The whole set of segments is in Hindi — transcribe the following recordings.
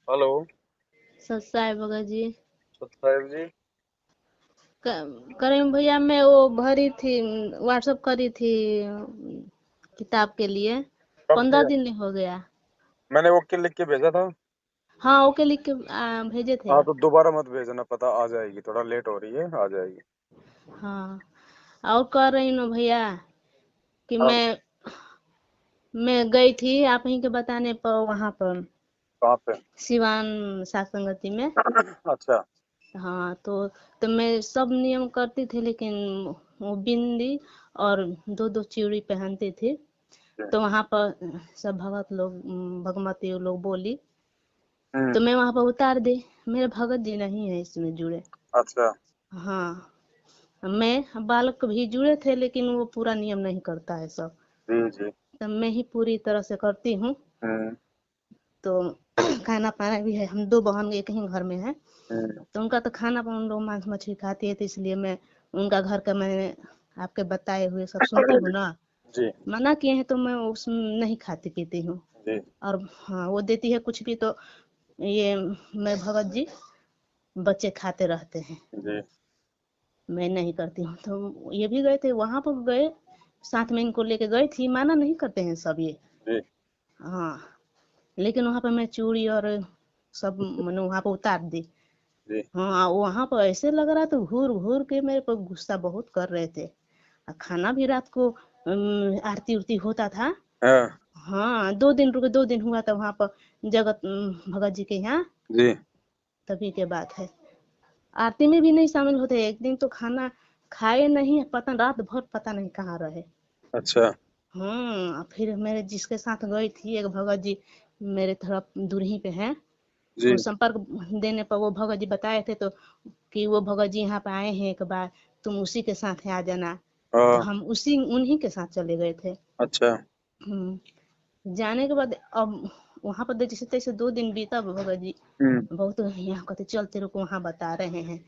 हेलो। सत साहेब भगत जी। सतसाहिब जी। करीम भैया मैं वो भरी थी, व्हाट्सअप करी थी किताब के लिए। कब 15 किया? दिन हो गया। मैंने ओके लिख के भेजा था। हाँ, ओके लिख के भेजे थे। हाँ तो दोबारा मत भेजना, पता आ जाएगी, थोड़ा लेट हो रही है, आ जाएगी। हाँ, और कह रही हूँ भैया कि हाँ। मैं गई थी आप ही के बताने पर वहां पर कहाँ पे? सिवान सात संगति में। अच्छा। हाँ, तो मैं सब नियम करती थी, लेकिन वो बिंदी और दो दो चूड़ी पहनती थी। तो वहां पर सब भगत लोग भगवती लोग बोली, हम्म। तो मैं वहां पर उतार दी। मेरे भगत जी नहीं है इसमें जुड़े। अच्छा। हाँ, मैं बालक भी जुड़े थे, लेकिन वो पूरा नियम नहीं करता है सब। जी जी। तब मैं ही पूरी तरह से करती हूँ। हम्म। तो खाना पाना भी है, हम दो बहन एक ही घर में है। हम्म। तो उनका तो खाना पाना, उन लोग मांस मछली खाती है, तो इसलिए मैं उनका घर का मैंने आपके बताए हुए सब सुनती हूँ ना। जी मना किए हैं तो मैं उस नहीं खाती पीती हूँ। जी और हाँ, वो देती है कुछ भी तो ये मैं भगत जी बच्चे खाते रहते हैं। जी मैं नहीं करती हूँ। तो ये भी गए थे वहां पर, गए साथ में इनको लेके गई थी, माना नहीं करते हैं सब ये। जी हाँ, लेकिन वहां पर मैं चूड़ी और सब मैंने वहां पर उतार दी। जी। हाँ, वहां पर ऐसे लग रहा था घूर घूर के मेरे पर गुस्सा बहुत कर रहे थे। और खाना भी रात को आरती उरती होता था। हाँ। हाँ, 2 दिन रुके, 2 दिन हुआ था वहां पर जगत भगत जी के यहाँ। जी। तभी के बात है। आरती में भी नहीं शामिल होते। एक दिन तो खाना खाए नहीं, पता रात भर पता नहीं कहाँ रहे। अच्छा। फिर मेरे जिसके साथ गई थी एक भगत जी, मेरे थोड़ा दूर ही पे हैं। जी। वो संपर्क देने पर वो भगत जी बताए थे, तो कि वो भगत जी यहाँ पे आए हैं एक बार, तुम उसी के साथ आ जाना। तो हाँ। हम उसी उन्हीं के साथ चले गए थे। अच्छा। हम्म, जाने के बाद अब वहां पर जैसे तैसे 2 दिन बीता भगत जी हम्म। बहुत यहाँ कहते चल तेरे को वहां बता रहे हैं,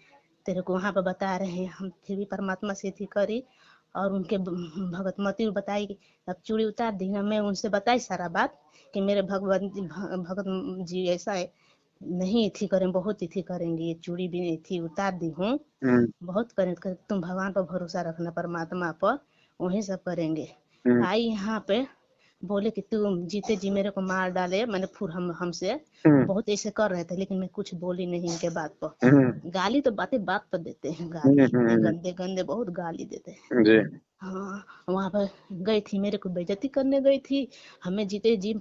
तेरे को वहां पर बता रहे हैं। हम फिर भी परमात्मा से थी करी, और उनके भगत मती बताई कि अब चूड़ी उतार दी ना। मैं उनसे बताई सारा बात कि मेरे भगत जी ऐसा है, नहीं थी करें, बहुत थी करेंगे, ये चूड़ी भी नहीं थी उतार दी हूँ, हम्म। बहुत करें। तुम भगवान पर भरोसा रखना, परमात्मा पर, वही सब करेंगे। हम्म। आई यहाँ पे बोले कि तू जीते जी मेरे को मार डाले, मैंने फिर हमसे हम्म। बहुत ऐसे कर रहे थे, लेकिन मैं कुछ बोली नहीं इनके बात हम्म। पर। गाली तो बातें बात पर देते हैं, गाली इतने हम्म। गंदे गंदे बहुत गाली देते हैं। जी। हाँ, वहां पर गई थी, मेरे को बेइज्जती करने गई थी। हमें जीते जी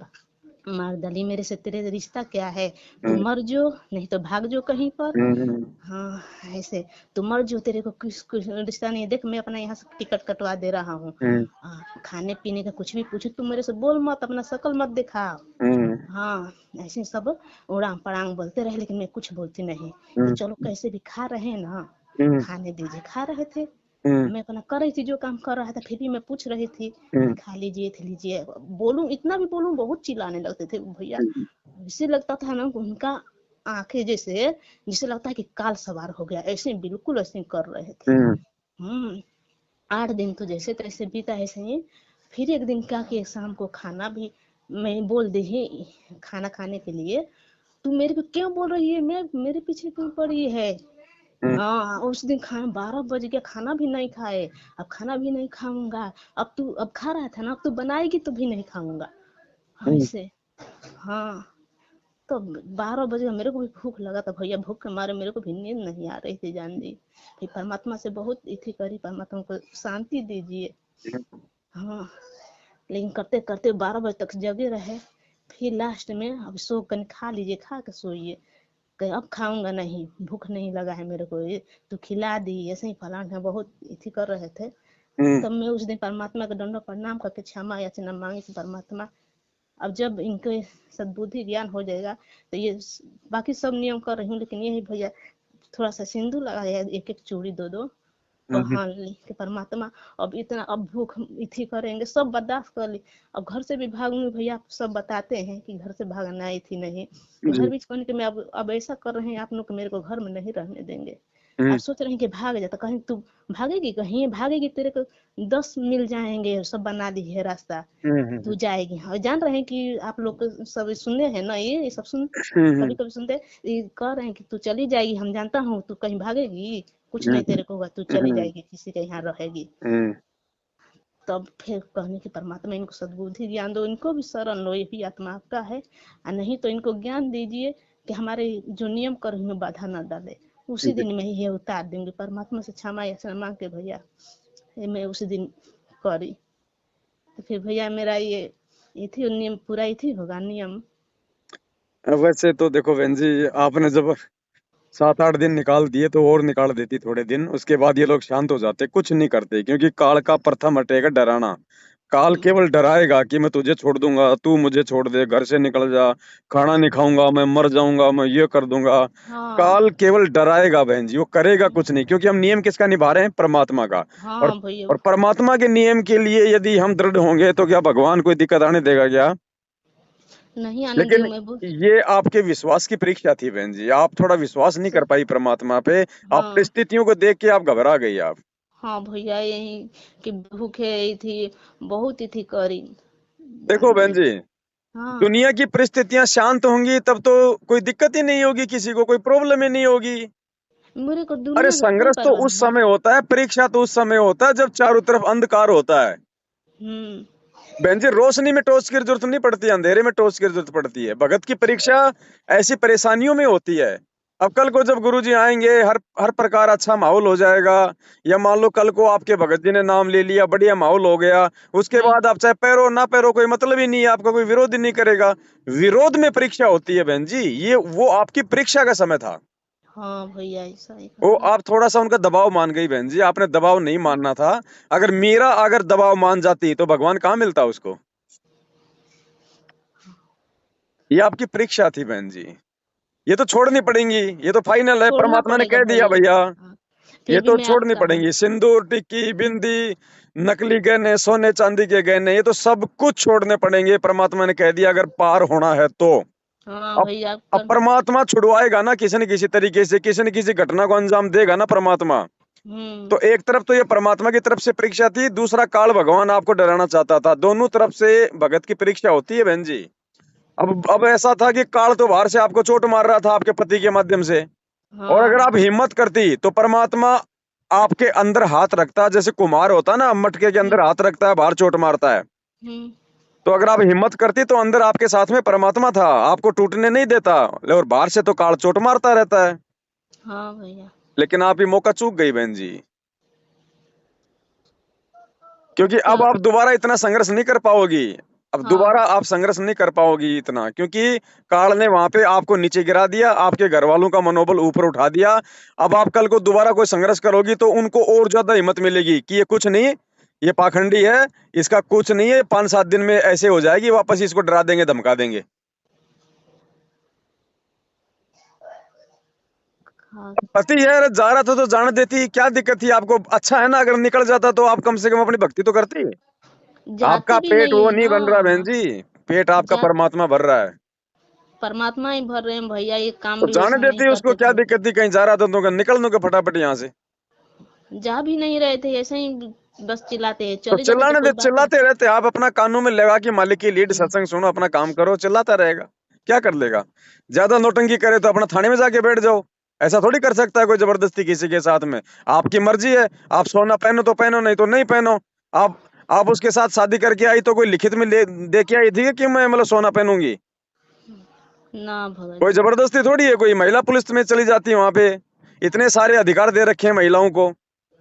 मार डाली। मेरे से तेरे रिश्ता क्या है, तू हम्म। मर जो, नहीं तो भाग जो कहीं पर। हम्म। हाँ, ऐसे तू मर जो, तेरे को कुछ कुछ रिश्ता नहीं है। देख मैं अपना यहाँ से टिकट कटवा दे रहा हूँ। हम्म। खाने पीने का कुछ भी पूछे तू मेरे से बोल मत, अपना शकल मत दिखा। हम्म। हाँ, ऐसे सब उड़ांग पड़ांग बोलते रहे, लेकिन मैं कुछ बोलती नहीं। कि हम्म। चलो कैसे भी खा रहे हैं ना, हम्म। खाने दीजिए। खा रहे थे, हम्म। मैं अपना कर रही थी जो काम कर रहा था, फिर भी मैं पूछ रही थी कि हम्म। खा लीजिए थे लीजिए। बोलूं इतना भी बोलूं, बहुत चिल्लाने लगते थे भैया। हम्म। ऐसे लगता था ना उनका आंखें जैसे, जिसे लगता है कि काल सवार हो गया, ऐसे बिल्कुल ऐसे कर रहे थे। हम्म। 8 दिन तो जैसे तैसे बीता ऐसे ही। फिर एक दिन क्या कि शाम को खाना भी मैं बोल दी ही खाना खाने के लिए। तू मेरे को क्यों बोल रही है, मैं मेरे पीछे क्यों पड़ी है। हम्म। हाँ, उस दिन खाना 12 बज गया, खाना भी नहीं खाए। अब खाना भी नहीं खाऊंगा। अब तू अब खा रहा था ना, अब तू बनाएगी तो भी नहीं खाऊंगा। हाँ, हम्म। ऐसे। हाँ, तो 12 बजे मेरे को भी भूख लगा था भैया, भूख के मारे मेरे को भी नींद नहीं आ रही थी जान जी। फिर परमात्मा से बहुत इथी करी, परमात्मा को शांति दीजिए। हाँ, लेकिन करते करते 12 बजे तक जगे रहे। फिर लास्ट में अब सो कर खा लीजिए, खा के सोइए। कहीं अब खाऊंगा नहीं, भूख नहीं लगा है मेरे को, ये तो खिला दी, ऐसे ही फलान है, बहुत इथी कर रहे थे। हम्म। तब मैं उस दिन परमात्मा का दंडों प्रणाम करके क्षमा याचना मांगी कि परमात्मा, अब जब इनके सद्बुद्धि ज्ञान हो जाएगा तो ये बाकी सब नियम कर रही हूँ, लेकिन यही भैया थोड़ा सा सिंदूर लगाया, एक एक चूड़ी दो दो हम्म। पहन ली कि परमात्मा अब इतना, अब भूख इथी करेंगे, सब बर्दाश्त कर ली। अब घर से भी भागूंगी भैया, सब बताते हैं कि घर से भागना ही थी नहीं। घर जी। बीच कहने के मैं अब ऐसा कर रहे हैं आप लोग, मेरे को घर में नहीं रहने देंगे। आप सोच रहे हैं कि भाग जाता, कहीं तू भागेगी, कहीं भागेगी, तेरे को 10 मिल जाएंगे, सब बना दी है रास्ता, तू जाएगी। और जान रहे हैं कि आप लोग सब सुने हैं ना, ये सब सुन, कभी कभी सुनते हैं, ये कह रहे हैं कि तू चली जाएगी, हम जानता हूँ तू कहीं भागेगी, कुछ नहीं तेरे को होगा, तू चली जाएगी, किसी के यहाँ रहेगी। तब फिर कहने की परमात्मा इनको सद्बुद्धि ज्ञान दो, इनको भी शरण लो, ये भी आत्मा आपका है, और नहीं तो इनको ज्ञान दीजिए कि हमारे जो नियम कर्म में बाधा न डाले। उसी दिन में ही ये उतार देंगे, परमात्मा से क्षमा याचना मांग के भैया ये मैं उसी दिन करी। तो फिर भैया मेरा ये थी नियम पूरा, ही थी होगा नियम। वैसे तो देखो बहन जी, आपने जब 7-8 दिन निकाल दिए तो और निकाल देती थोड़े दिन, उसके बाद ये लोग शांत हो जाते, कुछ नहीं करते, क्योंकि काल का प्रथम हटेगा डराना। काल केवल डराएगा कि मैं तुझे छोड़ दूंगा, तू मुझे छोड़ दे, घर से निकल जा, खाना नहीं खाऊंगा, मैं मर जाऊंगा, मैं ये कर दूंगा। हाँ काल केवल डराएगा बहन जी, वो करेगा कुछ नहीं, क्योंकि हम नियम किसका निभा रहे हैं? परमात्मा का। और हाँ भैया, और परमात्मा के नियम के लिए यदि हम दृढ़ होंगे तो क्या भगवान कोई दिक्कत आने देगा क्या? नहीं आने लेकिन देंगे मैं। ये आपके विश्वास की परीक्षा थी बहन जी, आप थोड़ा विश्वास नहीं कर पाई परमात्मा पे। आप हाँ परिस्थितियों को देख के आप घबरा गई आप। हाँ भैया, यही कि भूखे ही थी, बहुत ही थी करी, देखो जान बहन ली। जी, हाँ दुनिया की परिस्थितियां शांत होंगी तब तो कोई दिक्कत ही नहीं होगी, किसी को कोई प्रॉब्लम ही नहीं होगी। मेरे को अरे दुनिया की कोई संघर्ष तो परवाह उस नहीं। समय होता है, परीक्षा तो उस समय होता है जब चारों तरफ अंधकार होता है। हम्म। बहन जी, रोशनी में टॉर्च की जरूरत नहीं पड़ती, अंधेरे में टॉर्च की जरूरत पड़ती है। भगत की परीक्षा ऐसी परेशानियों में होती है। अब कल को जब गुरुजी आएंगे, हर हर प्रकार अच्छा माहौल हो जाएगा, या मान लो कल को आपके भगत जी ने नाम ले लिया, बढ़िया माहौल हो गया, उसके हम्म। बाद आप चाहे पैरो ना पैरो, कोई मतलब ही नहीं है, आपका कोई विरोध ही नहीं करेगा। विरोध में परीक्षा होती है बहन जी, ये वो आपकी परीक्षा का समय था। हाँ भैया, ऐसा ही वो कहा। आप थोड़ा सा उनका दबाव मान गई बहन जी, आपने दबाव नहीं मानना था। अगर दबाव मान जाती तो भगवान कहाँ मिलता उसको? ये आपकी परीक्षा थी बहन जी, ये तो छोड़नी पड़ेंगी, ये तो फाइनल है, छोड़ना परमात्मा ने पड़ेगा कह दिया भैया। भैया। हाँ, ये फिर भी तो मैं छोड़नी आपका हूँ। पड़ेंगी, सिंदूर, टिक्की, बिंदी, नकली गहने, सोने चांदी के गहने, ये तो सब कुछ छोड़ने पड़ेंगे, परमात्मा ने कह दिया, अगर पार होना है तो। हाँ अब भैया अब कर। परमात्मा छुड़वाएगा ना, किसी न किसी तरीके से, किसी न किसी घटना को अंजाम देगा ना परमात्मा। हम्म। तो एक तरफ तो ये परमात्मा की तरफ से परीक्षा थी, दूसरा काल भगवान आपको डराना चाहता था, दोनों तरफ से भगत की परीक्षा होती है बहन जी। अब ऐसा था कि काल तो बाहर से आपको चोट मार रहा था आपके पति के माध्यम से, और अगर हाँ। आप हिम्मत करती तो परमात्मा आपके अंदर हाथ रखता, जैसे कुम्हार होता है ना, मटके के हम्म। अंदर हाथ रखता है, बाहर चोट मारता है। हम्म। तो अगर आप हिम्मत करती तो अंदर आपके साथ में परमात्मा था, आपको टूटने नहीं देता, और बाहर से तो काल चोट मारता रहता है। हाँ भैया। लेकिन आप ये मौका चूक गई बहन जी, क्योंकि अब क्या। आप दोबारा इतना संघर्ष नहीं कर पाओगी। अब हाँ। दोबारा आप संघर्ष नहीं कर पाओगी इतना, क्योंकि काल ने वहां पे आपको नीचे गिरा दिया, आपके घर वालों का मनोबल ऊपर उठा दिया। अब आप कल को दोबारा कोई संघर्ष करोगी तो उनको और ज्यादा हिम्मत मिलेगी कि ये कुछ नहीं, ये पाखंडी है, इसका कुछ नहीं है, 5-7 दिन में ऐसे हो जाएगी, वापस इसको डरा देंगे, धमका देंगे। हाँ। पति है, अरे जा रहा था तो जाने देती, क्या दिक्कत थी आपको? अच्छा है ना, अगर निकल जाता तो आप कम से कम अपनी भक्ति तो करती। जाती आपका भी पेट नहीं वो है नहीं बन रहा बहन ना। जी, पेट आपका जा परमात्मा भर रहा है। परमात्मा ही भर रहे हैं भैया, ये काम तो भी जाने वैसा नहीं देती, उसको करते क्या थे। दिक्कत थी? कहीं जा रहा था तो निकल दूंगा फटाफट यहाँ से। जा भी नहीं रहे थे, ऐसे ही बस चिल्लाते, तो चले जाते तो चिल्लाने दे, कोई बात नहीं। चिल्लाते रहते, आप अपना कानों में लगा कि मालिक की लीड, हम्म। सत्संग सुनो, अपना काम करो, चिल्लाता रहेगा, क्या कर लेगा? ज्यादा नौटंकी करे तो अपना थाने में जाके बैठ जाओ। ऐसा थोड़ी कर सकता है कोई जबरदस्ती किसी के साथ में। आपकी मर्जी है, आप सोना पहनो तो पहनो, नहीं तो नहीं पहनो। आप आप उसके साथ शादी करके आई तो कोई लिखित में ले दे के आई थी कि मैं मतलब सोना पहनूंगी? ना भगत कोई जी। जबरदस्ती थोड़ी है, कोई महिला पुलिस में चली जाती है वहां पे, इतने सारे अधिकार दे रखे हैं महिलाओं को,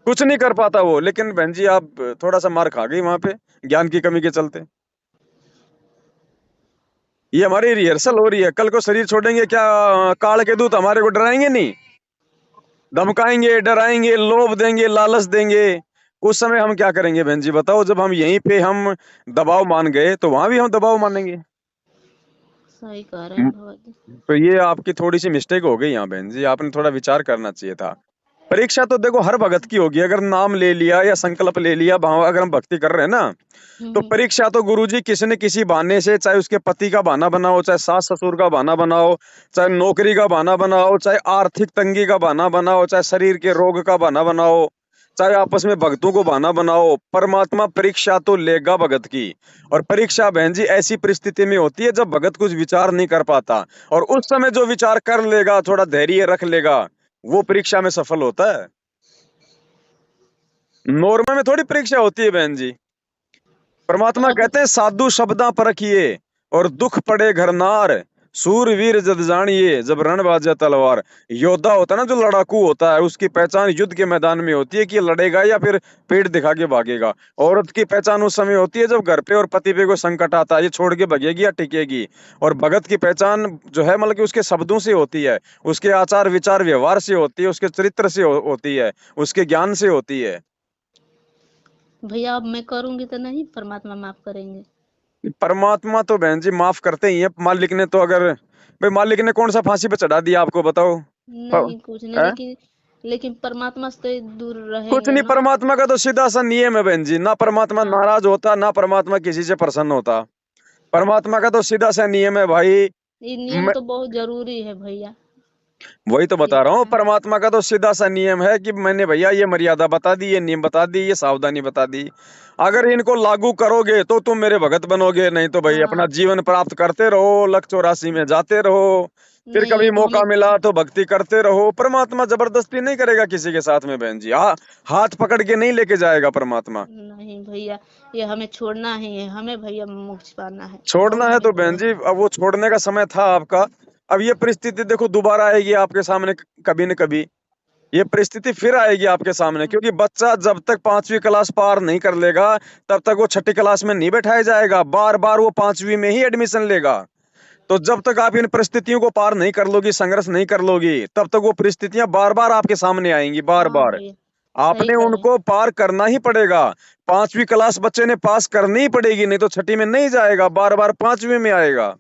कुछ नहीं कर पाता वो। लेकिन बहन जी, आप थोड़ा सा मार खा गई वहां पे, ज्ञान की कमी के चलते। ये हमारी रिहर्सल हो रही है, कल को शरीर छोड़ेंगे क्या? काल के दूत हमारे को डराएंगे नहीं, धमकाएंगे, डराएंगे, लोभ देंगे, लालच देंगे। उस समय हम क्या करेंगे बहन जी बताओ? जब हम यहीं पे हम दबाव मान गए तो वहां भी हम दबाव मानेंगे। सही कह रहे हैं भगत जी। तो ये आपकी थोड़ी सी मिस्टेक हो गई यहाँ बहन जी, आपने थोड़ा विचार करना चाहिए था। परीक्षा तो देखो हर भगत की होगी, अगर नाम ले लिया या संकल्प ले लिया, भाव अगर हम भक्ति कर रहे हैं ना, तो हम्म। परीक्षा तो गुरुजी किसी न किसी बहाने से, चाहे उसके पति का बहाना बनाओ, चाहे सास ससुर का बहाना बनाओ, चाहे नौकरी का बहाना बनाओ, चाहे आर्थिक तंगी का बहाना बनाओ, चाहे शरीर के रोग का बहाना बनाओ, चाहे आपस में भक्तों को बहाना बनाओ, परमात्मा परीक्षा तो लेगा भगत की। और परीक्षा बहन जी ऐसी परिस्थिति में होती है जब भगत कुछ विचार नहीं कर पाता, और उस समय जो विचार कर लेगा, थोड़ा धैर्य रख लेगा, वो परीक्षा में सफल होता है। नॉर्मल में थोड़ी परीक्षा होती है बहन जी। तो परमात्मा अब कहते हैं साधु शब्दा परखिए और दुख पड़े घर नार, सूरवीर जद जानिए जब रण बाजे तलवार। योद्धा होता है ना, जो लड़ाकू होता है, उसकी पहचान युद्ध के मैदान में होती है कि ये लड़ेगा या फिर पेट दिखा के भागेगा। औरत की पहचान उस समय होती है जब घर पे और पति पे कोई संकट आता है, ये छोड़ के भागेगी या टिकेगी। और भगत की पहचान जो है मतलब कि उसके शब्दों से होती है, उसके आचार विचार व्यवहार से होती है, उसके चरित्र से होती है, उसके ज्ञान से होती है। भैया अब मैं करूंगी तो नहीं परमात्मा माफ करेंगे? परमात्मा तो बहन जी माफ करते ही है। मालिक ने तो अगर, भाई मालिक ने कौन सा फांसी पे चढ़ा दिया आपको बताओ? नहीं कुछ नहीं, है? लेकिन लेकिन परमात्मा से तो दूर कुछ रहेंगे नहीं, हम। परमात्मा का तो सीधा सा नियम है बहन जी, ना परमात्मा हाँ, नाराज होता, ना परमात्मा किसी से प्रसन्न होता। परमात्मा का तो सीधा सा नियम है भाई। ये नियम तो बहुत जरूरी है भैया। वही तो ये बता रहा हूँ, परमात्मा का तो सीधा सा नियम है कि मैंने भैया ये मर्यादा बता दी, ये नियम बता दी, ये सावधानी बता दी, अगर इनको लागू करोगे तो तुम मेरे भगत बनोगे, नहीं तो भाई अपना हाँ, जीवन प्राप्त करते रहो, लक्ष्य 84 में जाते रहो, फिर नहीं कभी ये तो हमें मौका मिला तो भक्ति करते रहो। परमात्मा जबरदस्ती नहीं करेगा किसी के साथ में बहन जी, हाँ, हाथ पकड़ के नहीं लेके जाएगा परमात्मा। नहीं भैया, ये हमें छोड़ना ही है, हमें भैया मोक्ष पाना है, छोड़ना बहुत है तो मेहनत बहन है। जी अब वो छोड़ने का समय था आपका। अब ये परिस्थिति देखो दोबारा आएगी आपके सामने कभी न कभी, ये परिस्थिति फिर आएगी आपके सामने, क्योंकि बच्चा जब तक 5वीं क्लास पार नहीं कर लेगा तब तक वो 6ठी क्लास में नहीं बैठाया जाएगा, बार बार वो 5वीं में ही एडमिशन लेगा। तो जब तक आप इन परिस्थितियों को पार नहीं कर लोगी, संघर्ष नहीं कर लोगी, तब तक वो परिस्थितियां बार बार आपके सामने आएंगी, बार हाँ बार। भैया, सही आपने कह रहे हैं। उनको पार करना ही पड़ेगा। 5वीं क्लास बच्चे ने पास करनी ही पड़ेगी, नहीं तो 6ठी में नहीं जाएगा, बार बार 5वीं में आएगा।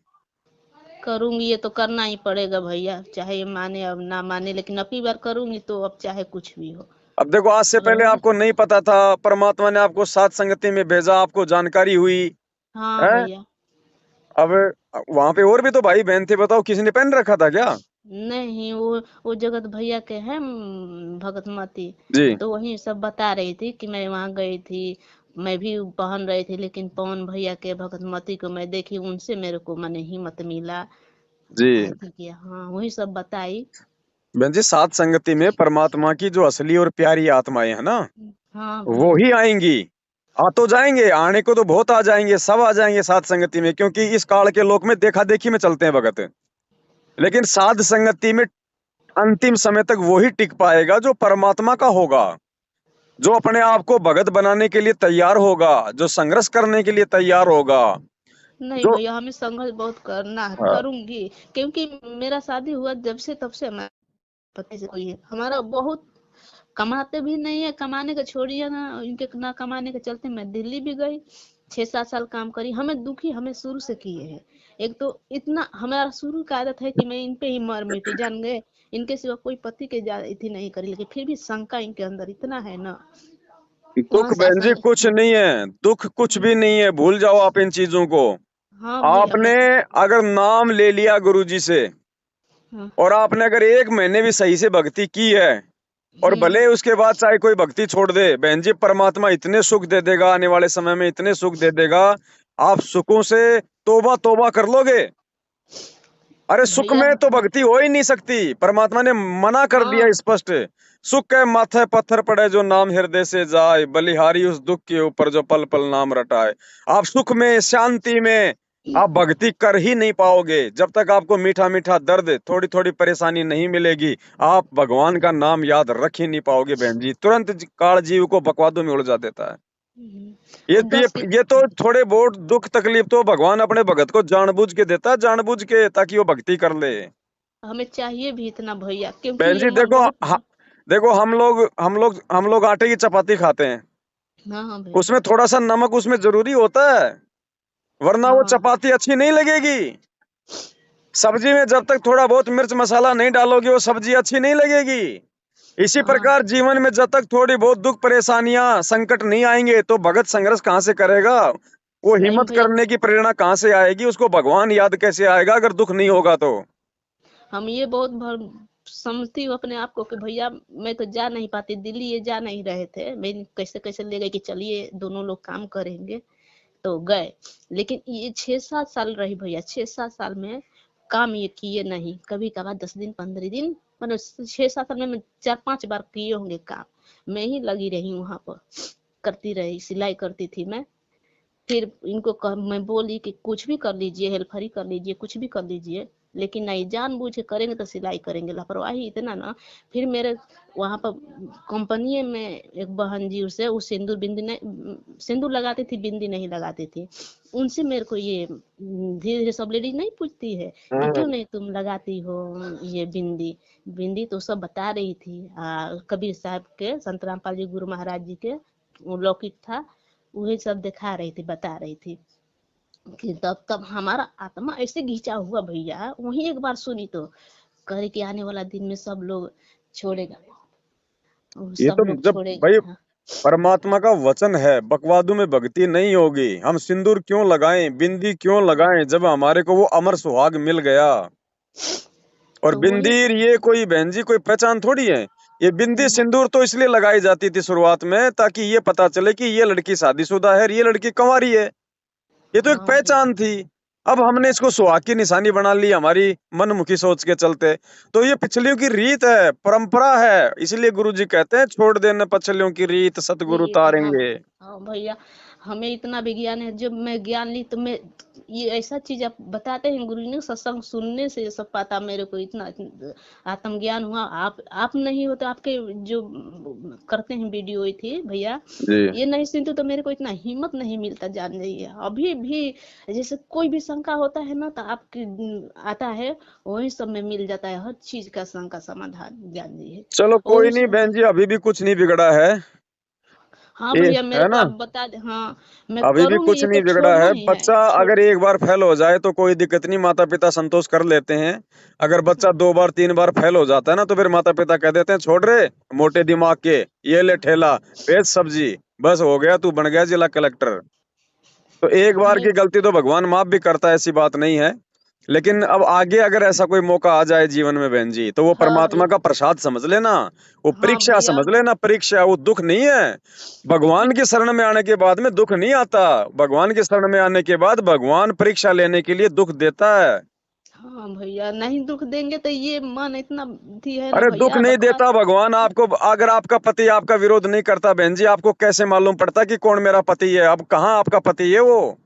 करूंगी, ये तो करना ही पड़ेगा भैया, चाहे ये माने अब ना माने, लेकिन अब की बार करूंगी तो अब चाहे कुछ भी हो। अब देखो आज से पहले करूंगी। आपको नहीं पता था, परमात्मा ने आपको सात संगति में भेजा, आपको जानकारी हुई हाँ है। भैया। अब वहां पे और भी तो भाई बहन थे, बताओ किसी ने पहन रखा था क्या? नहीं, वो जगत भैया के हैं भगतमती। जी। तो वही सब बता रही थी कि मैं वहां गई थी, मैं भी पहन रही थी, लेकिन पवन भैया के भगतमती को मैं देखी, उनसे मेरे को मन हिम्मत मिला। जी ऐसे किया, हाँ वही सब बताई। बहन जी, सात संगति में परमात्मा की जो असली और प्यारी आत्माएं है ना, हाँ वो भैया। ही आएंगी। आ तो जाएंगे, आने को तो बहुत आ जाएंगे, सब आ जाएंगे सात संगति में, क्योंकि इस काल के लोक में देखा देखी में चलते हैं भगत। लेकिन साध संगति में अंतिम समय तक वही टिक पाएगा जो परमात्मा का होगा, जो अपने आप को भगत बनाने के लिए तैयार होगा, जो संघर्ष करने के लिए तैयार होगा, नहीं जो भैया, हमें संघर्ष बहुत करना है, हाँ, करूंगी। क्योंकि मेरा शादी हुआ जब से तब से हमारे पति से कोई है, हमारा बहुत कमाते भी नहीं है, कमाने का छोड़िए ना, इनके ना कमाने के चलते मैं दिल्ली भी गई, 6-7 साल काम करी, हमें दुखी हमें शुरू से किए हैं। एक तो इतना हमारा शुरू का आदत है कि मैं इन पे ही मर मिटी, जान गए, इनके सिवा कोई पति के इतनी नहीं करी, लेकिन फिर भी शंका इनके अंदर इतना है ना। वहां दुख से बहन जी कुछ हाँ। नहीं है, दुख कुछ भी नहीं है, भूल जाओ आप इन चीजों को। हाँ भैया आपने बस। अगर नाम ले लिया गुरुजी से, हाँ। और आपने अगर 1 महीने भी सही से भक्ति की है, और हम्म। भले उसके बाद चाहे कोई भक्ति छोड़ दे, बहन जी परमात्मा इतने सुख दे देगा, आने वाले समय में इतने सुख दे देगा, आप सुखों से तौबा तौबा कर लोगे। अरे सुख भैया। में तो भक्ति हो ही नहीं सकती, परमात्मा ने मना कर दिया हाँ। स्पष्ट। सुख के माथे पत्थर पड़े जो नाम हृदय से जाए, बलिहारी उस दुख के ऊपर जो पल पल नाम रटाए। आप सुख में शांति में आप भक्ति कर ही नहीं पाओगे जब तक आपको मीठा मीठा दर्द, थोड़ी थोड़ी परेशानी नहीं मिलेगी, आप भगवान का नाम याद रख ही नहीं पाओगे बहन जी। तुरंत काल जीव को बकवादों में उड़ देता है। ये वो बस ये तो थोड़े बहुत दुख तकलीफ तो भगवान अपने भगत को जानबूझ के देता है, जानबूझ के, ताकि वो भक्ति कर ले। हमें चाहिए भी इतना भैया, क्योंकि बहन ये जी मन देखो, बहुत। देखो हम लोग आटे की चपाती खाते हैं, हाँ हाँ भैया। उसमें थोड़ा सा नमक उसमें जरूरी होता है, वरना वो हाँ। चपाती अच्छी नहीं लगेगी। सब्जी में जब तक थोड़ा बहुत मिर्च मसाला नहीं डालोगे वो सब्जी अच्छी नहीं लगेगी। इसी हाँ प्रकार जीवन में जब तक थोड़ी बहुत दुख परेशानियां संकट नहीं आएंगे तो भगत संघर्ष कहाँ से करेगा? वो सही में हिम्मत भैया। करने की प्रेरणा कहाँ से आएगी? उसको भगवान याद कैसे आएगा अगर दुख नहीं होगा तो? हम ये बहुत समझती हूँ अपने आप को कि भैया मैं तो जा नहीं पाती, दिल्ली ये जा नहीं रहे थे, मैं कैसे कैसे ले गए कि चलिए दोनों लोग काम करेंगे, तो गए। लेकिन ये 6-7 साल रही भैया, 6-7 साल में काम ये किए नहीं, कभी कभार 10 दिन 15 दिन, मतलब 6-7 साल में मैं 4-5 बार किए होंगे काम। मैं ही लगी रही वहां पर, करती रही, सिलाई करती थी मैं। फिर इनको मैं बोली कि कुछ भी कर लीजिए, हेल्परी कर लीजिए, कुछ भी कर लीजिए, लेकिन नहीं, जानबूझ के करेंगे तो सिलाई करेंगे, लापरवाही इतना ना। फिर मेरे वहां पर कंपनी में एक बहन जी, उसे वो सिंदूर बिंदी नहीं, सिंदूर लगाती थी, बिंदी नहीं लगाती थी, उनसे मेरे को ये धीरे धीरे सब लेडीज नहीं पूछती है कि क्यों नहीं तुम लगाती हो ये बिंदी। बिंदी तो सब बता रही थी, कबीर साहब के, संत रामपाल जी गुरु महाराज जी के वो लॉकेट था, वही सब दिखा रही थी, बता रही थी। कि तब तब हमारा आत्मा ऐसे घिंचा हुआ भैया, वही एक बार सुनी तो करे कि आने वाला दिन में सब लोग छोड़ेगा, ये सब तो लोग जब छोड़ेगा। भाई हाँ, परमात्मा का वचन है, बकवादों में भक्ति नहीं होगी। हम सिंदूर क्यों लगाएं, बिंदी क्यों लगाएं जब हमारे को वो अमर सुहाग मिल गया? और तो बिंदी, वही। ये कोई बहन जी कोई पहचान थोड़ी है। ये बिंदी ना, सिंदूर तो इसलिए लगाई जाती थी शुरुआत में ताकि ये पता चले कि ये लड़की शादीशुदा है और ये लड़की कंवारी है। ये तो एक हाँ भैया। पहचान थी। अब हमने इसको सुहाग की निशानी बना ली हमारी मनमुखी सोच के चलते। तो ये पिछलियों की रीत है, परंपरा है, इसलिए गुरु जी कहते हैं छोड़ देना पछलियों की रीत, सतगुरु ये तो हम, तारेंगे। हाँ भैया, हमें इतना विज्ञान है, जब मैं ज्ञान ली तो मैं, ये ऐसा चीज आप बताते हैं गुरु जी ने, सत्संग सुनने से ये सब पता मेरे को, इतना आत्मज्ञान हुआ। आप नहीं होते, आपके जो करते हैं वीडियो ये थी भैया, जी। ये नहीं सुनते तो मेरे को इतना हिम्मत नहीं मिलता, जान जाइए। अभी भी जैसे कोई भी शंका होता है ना, तो आपके आता है, वही सब में मिल जाता है, हर चीज का शंका समाधान, जान जाइए। चलो कोई वही नहीं सब। बहन जी, अभी भी कुछ नहीं बिगड़ा है। हाँ ये भैया, मेरे है को ना, आप बता दे, हाँ मैं अभी भी करूंगी, कुछ ये तो नहीं बिगड़ा छोड़ना है। ही है, बच्चा छोड़। अगर एक बार फेल हो जाए तो कोई दिक्कत नहीं, माता पिता संतोष कर लेते हैं। अगर बच्चा 2 बार 3 बार फेल हो जाता है ना, तो फिर माता पिता कह देते हैं छोड़ रे मोटे दिमाग के, ये ले ठेला, बेच सब्जी, बस हो गया तू बन गया जिला कलेक्टर। तो एक बार नहीं। की गलती तो भगवान माफ भी करता है, ऐसी बात नहीं है। लेकिन अब आगे अगर ऐसा कोई मौका आ जाए जीवन में बहन जी, तो वो हाँ परमात्मा भैया। का प्रसाद समझ लेना। वो हाँ परीक्षा भैया। समझ लेना, परीक्षा, वो दुख नहीं है। भगवान की शरण में आने के बाद में दुख नहीं आता। भगवान की शरण में आने के बाद भगवान परीक्षा लेने के लिए दुख देता है। हाँ भैया, नहीं दुख देंगे तो ये मन इतना थी है ना अरे दुख भैया, नहीं बकवास। देता भगवान आपको। अगर आपका पति आपका विरोध नहीं करता बहन जी, आपको कैसे मालूम पड़ता कि कौन मेरा पति है? अब कहाँ आपका पति है वो?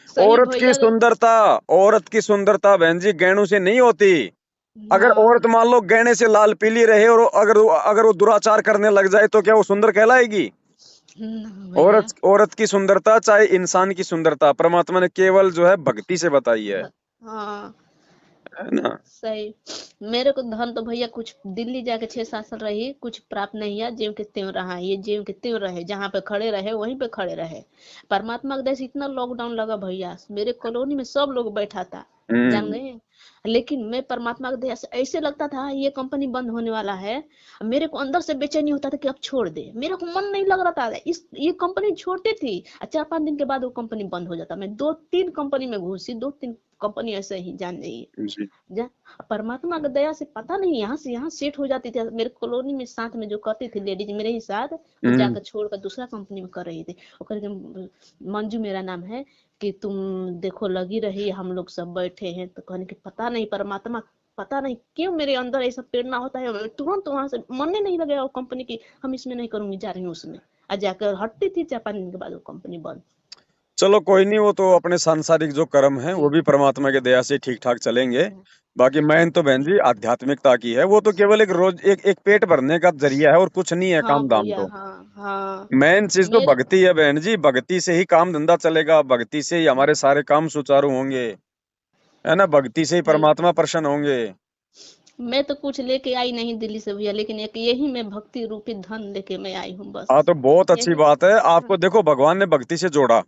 सही औरत की भैया। सुंदरता, औरत की सुंदरता बहन जी गहनों से नहीं होती। अगर हाँ। औरत मान लो गहने से लाल पीली रहे और अगर वो दुराचार करने लग जाए तो क्या वो सुंदर कहलाएगी? भैया। औरत की सुंदरता चाहे इंसान की सुंदरता परमात्मा ने केवल जो है भक्ति से बताई है। हाँ। है ना? सही। मेरे को धन तो भैया कुछ, दिल्ली जाके 6-7 साल रही, कुछ प्राप्त नहीं है, ज्यों के त्यों रहा, ये ज्यों के त्यों रहे, जहाँ पे खड़े रहे वहीं पे खड़े रहे। परमात्मा के दया से इतना लॉकडाउन लगा भैया, मेरे कॉलोनी में सब लोग बैठा था, जान हम्म। गए। लेकिन मैं परमात्मा की दया से, ऐसे लगता था ये कंपनी बंद होने वाला है, मेरे को अंदर से बेचैनी होता था कि अब छोड़ दे, मेरे को मन नहीं लग रहा था इस, ये कंपनी छोड़ती थी, 4-5 दिन के बाद वो कंपनी बंद हो जाता। मैं 2-3 कंपनी में घुसी, 2-3 कंपनी ऐसे ही, जान जाइए। जी। जा, परमात्मा की दया से पता नहीं यहाँ से यहाँ सेट हो जाती थी। मेरे कॉलोनी में साथ में जो करती थी लेडीज मेरे ही साथ, वो हम्म। जाकर छोड़कर दूसरा कंपनी में कर रही थी। वो करके, मंजू मेरा नाम है, कि तुम देखो लगी रही, हम लोग सब बैठे हैं, तो कहने की पता नहीं परमात्मा, पता नहीं क्यों मेरे अंदर ऐसा प्रेरणा होता है, मैं तुरंत वहां से मन ही नहीं लगा वो कंपनी की, हम इसमें नहीं करूंगी, जा रही हूँ उसमें। और जाकर हटती थी, 4-5 दिन के बाद वो कंपनी बंद। चलो कोई नहीं, वो तो अपने सांसारिक जो कर्म है वो भी परमात्मा के दया से ठीक ठाक चलेंगे। बाकी मैन तो बहन जी आध्यात्मिकता की है, वो तो केवल एक रोज एक पेट भरने का जरिया है और कुछ नहीं है हाँ काम धाम भैया। तो। हाँ हाँ। मेन चीज तो मेरे भक्ति है बहन जी, भक्ति से ही काम धंधा चलेगा, भक्ति से ही हमारे सारे काम सुचारू होंगे। है ना? भक्ति से ही भैया, परमात्मा प्रसन्न होंगे। मैं तो कुछ लेके आई नहीं दिल्ली से भैया, लेकिन एक यही मैं भक्ति रूपी धन लेके मैं आई हूँ हाँ बस। तो बहुत अच्छी यही। बात है। आपको देखो भगवान ने भक्ति से जोड़ा।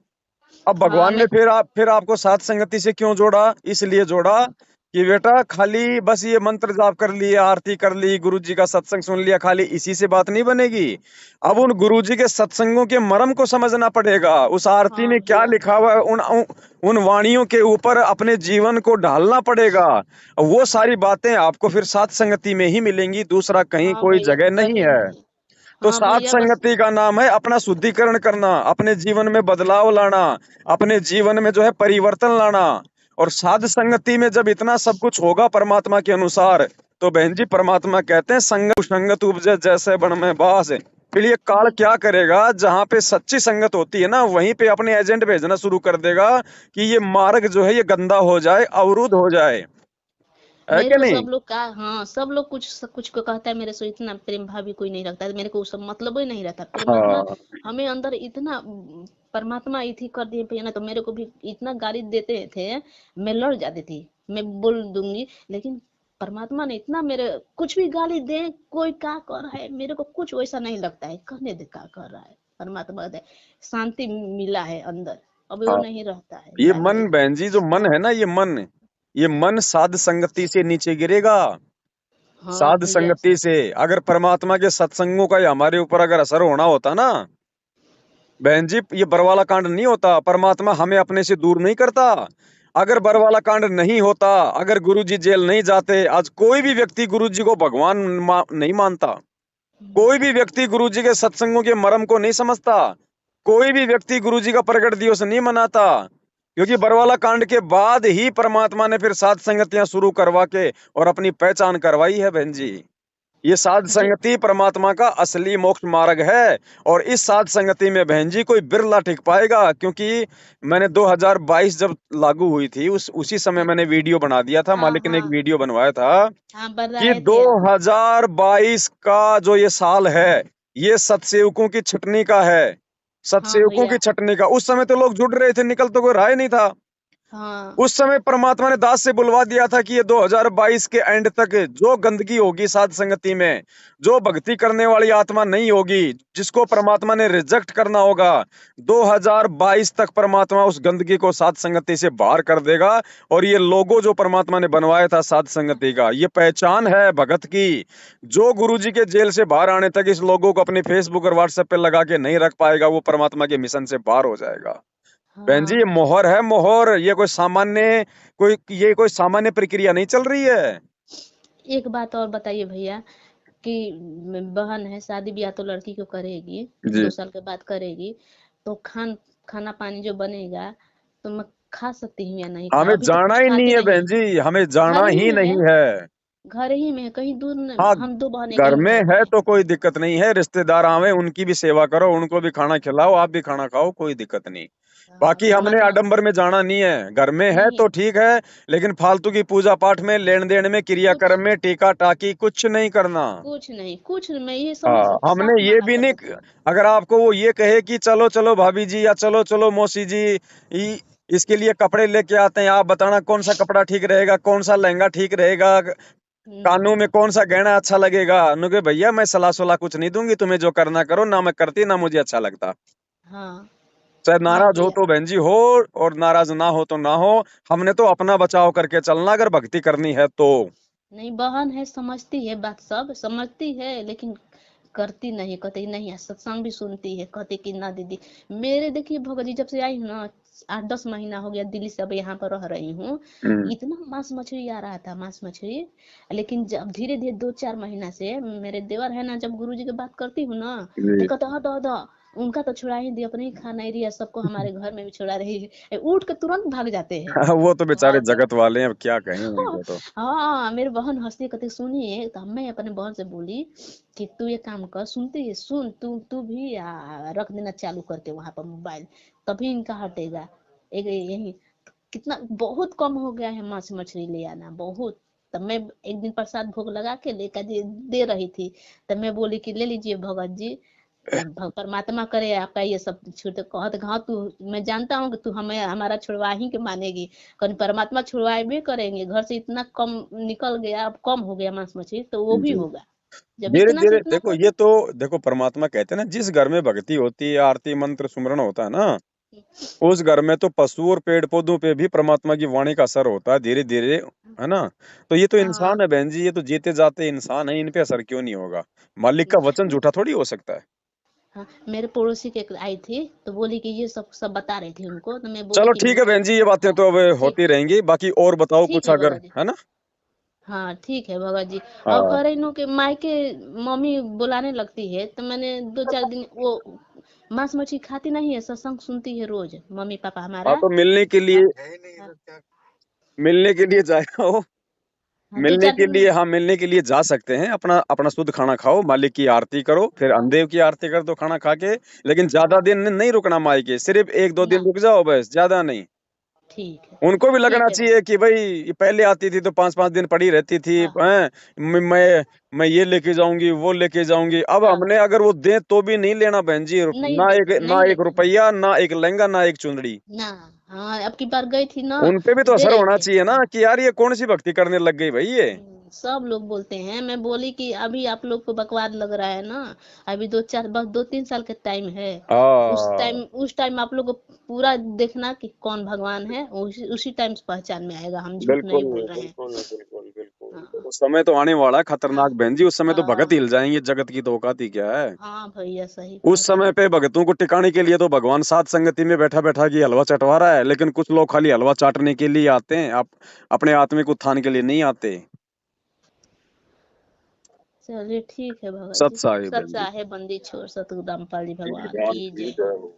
अब हाँ भगवान ने मैं। फिर आपको साथ संगति से क्यों जोड़ा? इसलिए जोड़ा कि बेटा खाली बस ये मंत्र जाप कर लिए, आरती कर ली, गुरु जी का सत्संग सुन लिया, खाली इसी से बात नहीं बनेगी। अब उन गुरु जी के सत्संगों के मर्म को समझना पड़ेगा, उस आरती हाँ में क्या भैया। लिखा हुआ है, उन वाणियों के ऊपर अपने जीवन को ढालना पड़ेगा। वो सारी बातें आपको फिर सात संगति में ही मिलेंगी, दूसरा कहीं हाँ कोई भैया जगह नहीं वही है। वही। तो हाँ सात भैया बस। संगति का नाम है अपना शुद्धिकरण करना, अपने जीवन में बदलाव लाना, अपने जीवन में जो है परिवर्तन लाना। और साध संगति में जब इतना सब कुछ होगा परमात्मा के अनुसार, तो बहन जी परमात्मा कहते हैं संगत संगत उपजे जैसे बन में बास। फिर ये काल हम्म, क्या करेगा, जहां पे सच्ची संगत होती है ना, वहीं पे अपने एजेंट भेजना शुरू कर देगा कि ये मार्ग जो है ये गंदा हो जाए, अवरुद्ध हो जाए, है मेरे कि को नहीं? सब लोग का, हाँ सब लोग कुछ सब कुछ को कहता है मेरे से इतना प्रेम भाव कोई नहीं रखता है, मेरे को सब मतलब ही नहीं रहता परमात्मा। हाँ, हमें अंदर इतना परमात्मा इथी कर दिए भैया ना, तो मेरे को भी इतना गाली देते थे, मैं लड़ जाती थी, मैं बोल दूंगी, लेकिन परमात्मा ने इतना मेरे, कुछ भी गाली दे, कोई क्या कर रहा है मेरे को कुछ वैसा नहीं लगता है, कहने दे क्या कर रहा है, परमात्मा दे शांति मिला है अंदर, अब वो हाँ। नहीं रहता है ये गाली मन देना। बहन जी, जो मन है ना, ये मन साध संगति से नीचे गिरेगा। हाँ साध भैया। संगति से, अगर परमात्मा के सत्संगों का हमारे ऊपर अगर असर होना होता ना बहन जी, ये बरवाला कांड नहीं होता, परमात्मा हमें अपने से दूर नहीं करता। अगर बरवाला कांड नहीं होता, अगर गुरु जी जेल नहीं जाते, आज कोई भी व्यक्ति गुरु जी को भगवान नहीं मानता, कोई भी व्यक्ति गुरु जी के सत्संगों के मर्म को नहीं समझता, कोई भी व्यक्ति गुरु जी का प्रकट दिवस नहीं मनाता। क्योंकि बरवाला कांड के बाद ही परमात्मा ने फिर साध संगतियां शुरू करवा के और अपनी पहचान करवाई है बहन जी। ये साध जो संगति परमात्मा का असली मोक्ष मार्ग है। और इस साध संगति में बहन जी कोई बिरला टिक पाएगा, क्योंकि मैंने 2022 जब लागू हुई थी, उसी समय मैंने वीडियो बना दिया था, हाँ मालिक ने एक हाँ वीडियो बनवाया था हाँ कि बताए थे आप। 2022 का जो ये साल है, ये सतसेवकों की छटनी का है। हाँ सतसेवकों की भैया। छटनी का। उस समय तो लोग जुड़ रहे थे, निकल तो कोई रहा ही नहीं था। हाँ उस समय परमात्मा ने दास से बुलवा दिया था कि ये 2022 के एंड तक जो गंदगी होगी साध संगति में, जो भक्ति करने वाली आत्मा नहीं होगी, जिसको परमात्मा ने रिजेक्ट करना होगा, 2022 तक परमात्मा उस गंदगी को साध संगति से बाहर कर देगा। और ये लोगो जो परमात्मा ने बनवाया था साध संगति का, ये पहचान है भगत की। जो गुरु जी के जेल से बाहर आने तक इस लोगों को अपने फेसबुक और व्हाट्सएप पे लगा के नहीं रख पाएगा, वो परमात्मा के मिशन से बाहर हो जाएगा। बहन जी, ये हाँ। मोहर है, मोहर। ये कोई सामान्य प्रक्रिया नहीं चल रही है। एक बात और बताइए भैया कि बहन है, शादी ब्याह तो लड़की को करेगी, जी। 2 साल के बाद करेगी, तो खाना पानी जो बनेगा तो मैं खा सकती हूँ या नहीं, हमें अभी तो जाना कुछ ही नहीं खाते है नहीं। बहन जी, हमें जाना घर ही ही में है, नहीं है। घर ही में है, कहीं दूर हाँ, हम 2 बहन एक घर ही में घर में है है। तो कोई दिक्कत नहीं है, रिश्तेदार आवे उनकी भी सेवा करो, उनको भी खाना खिलाओ, आप भी खाना खाओ, कोई दिक्कत नहीं। हाँ, बाकी हमने परमात्मा आडंबर में जाना नहीं है, घर में है नहीं। तो ठीक है। लेकिन फालतू की पूजा पाठ में, लेन देन में, कुछ क्रियाक्रम में, टीका टाकी कुछ नहीं करना। कुछ नहीं, कुछ नहीं, मैं ये समझ हाँ, हमने साफ ये मना भी कर नहीं। देती हूँ। अगर आपको वो ये कहे कि चलो चलो भाभी जी या चलो चलो मौसी जी, इसके लिए कपड़े लेके आते हैं, आप बताना कौन सा कपड़ा ठीक रहेगा, कौन सा लहंगा ठीक रहेगा, नहीं। कानों में कौन सा गहना अच्छा लगेगा। नुके भैया मैं सलाह सलाह कुछ नहीं दूंगी, तुम्हें जो करना करो, ना मैं करती ना मुझे अच्छा लगता। हाँ चाहे हाँ नाराज हो भैया। तो बहन जी हो, और नाराज ना हो तो ना हो। हमने तो अपना बचाव करके चलना, अगर भक्ति करनी है तो। नहीं, बहन है, समझती है, बात सब समझती है, लेकिन करती नहीं, कहती नहीं, सत्संग भी सुनती है, कहती कि ना दीदी, मेरे देखिए भगत जी जब से आई हूँ ना, 8-10 महीना हो गया दिल्ली से अब यहाँ पर रह रही हूँ, हम्म। इतना मांस मछली आ रहा था, मांस मछली, लेकिन जब धीरे धीरे 2-4 महीना से मेरे देवर है ना, जब गुरु जी की बात करती हूँ ना, तो जी। कहता हट हट हट, उनका तो छुड़ा ही दी, अपने ही खाना एरिया सबको हमारे घर में भी छुड़ा रही है, उठ के तुरंत भाग जाते हैं। वो तो बेचारे भाग के जगत वाले हैं, अब क्या कहें उनको तो। हाँ, मेरी बहन हंसती कहती सुनिए, तो मैं अपने बहन से बोली कि तू ये काम कर, सुनती है, सुन तू तू भी रख देना चालू करके वहां पर मोबाइल, तभी इनका हटेगा। एक यही कितना बहुत कम हो गया है मांस मछली ले आना, बहुत। तब मैं एक दिन प्रसाद भोग लगा के लेकर दे रही थी, तब मैं बोली कि ले लीजिए भगत जी, परमात्मा करे आपका ये सब छूट, कहत हाँ तू, मैं जानता हूँ कि तू हमें हमारा छुड़वा ही के मानेगी, कहीं परमात्मा छुड़वाए भी करेंगे, घर से इतना कम निकल गया, अब कम हो गया मांस मछली, तो वो भी जी। होगा, जब धीरे इतना से धीरे इतना देखो, कर। ये तो देखो परमात्मा कहते हैं ना, जिस घर में भक्ति होती है, आरती मंत्र सुमरण होता है ना, उस घर में तो पशु और पेड़ पौधों पे भी परमात्मा की वाणी का असर होता है धीरे धीरे, है ना। तो ये तो हाँ इंसान है बहन जी, ये तो जीते जाते इंसान है, इन पे असर क्यों नहीं होगा? मालिक का वचन झूठा थोड़ी हो सकता है। हाँ, मेरे पड़ोसी के एक आई थी तो बोली कि ये सब सब बता रही थी उनको, तो मैं बोली चलो कि ठीक है माँ। बहन जी, ये बातें हाँ, तो अब ठीक होती रहेंगी, बाकी और बताओ ठीक कुछ है अगर, बाबा जी। है ना। हाँ ठीक है बाबा जी। और हाँ कह रही हूँ कि मायके मम्मी बुलाने लगती है तो मैंने 2 4 दिन वो मांस मछली खाती नहीं है, सत्संग सुनती है रोज मम्मी पापा हाँ, हमारा। तो मिलने के लिए, हाँ, मिलने के लिए जाओ। हाँ, दो मिलने चार के दिन लिए, हाँ मिलने के लिए जा सकते हैं, अपना अपना शुद्ध खाना खाओ, मालिक की आरती करो, फिर अंधेव की आरती कर दो खाना खा के। लेकिन ज्यादा हाँ दिन नहीं रुकना मायके, सिर्फ 1 2 दिन ना, रुक जाओ बस, ज्यादा नहीं। ठीक है। उनको भी लगना ठीक है चाहिए कि भाई ये पहले आती थी तो 5 5 दिन पड़ी रहती थी, हाँ हैं। मैं ये लेके जाऊंगी वो लेके जाऊंगी, अब हाँ हमने अगर वो दे तो भी नहीं लेना बहन जी। नहीं ना एक, देते ना नहीं एक लेते हैं रुपया, ना एक लहंगा, ना एक चुंदड़ी। ना। हाँ अब की बार गई थी ना उन पे भी तो तो दे असर रही होना थी। चाहिए ना कि यार ये कौन सी भक्ति करने लग गई भाई ये। सब लोग बोलते हैं, मैं बोली कि अभी आप लोग को बकवाद लग रहा है ना, अभी 2 4 बस 2 3 साल के टाइम है। हाँ उस टाइम आप लोग को पूरा देखना कि कौन भगवान है, उसी टाइम से पहचान में आएगा, हम झूठ बिल्कुल नहीं बोल रहे हैं। बिल्कुल बिल्कुल बिल्कुल, हाँ उस समय तो आने वाला है हाँ खतरनाक बहन जी, उस समय तो भगत हाँ हिल जाएंगे, जगत की तो औकात ही क्या है। हाँ भैया सही उस कह रहे समय हैं। पे भगतों को टिकाने के लिए तो भगवान सात संगति में बैठा बैठा की हलवा चटवा रहा है, लेकिन कुछ लोग खाली हलवा चाटने के लिए आते हैं, आप अपने आत्मिक उत्थान के लिए नहीं आते। चलिए ठीक है बाबा सत जी। साहिब सत बहन जी। चाहे बंदी छोड़ सतगुरु दामपाल जी ठीक है, भगवान ध्यान की की जय। जय हो।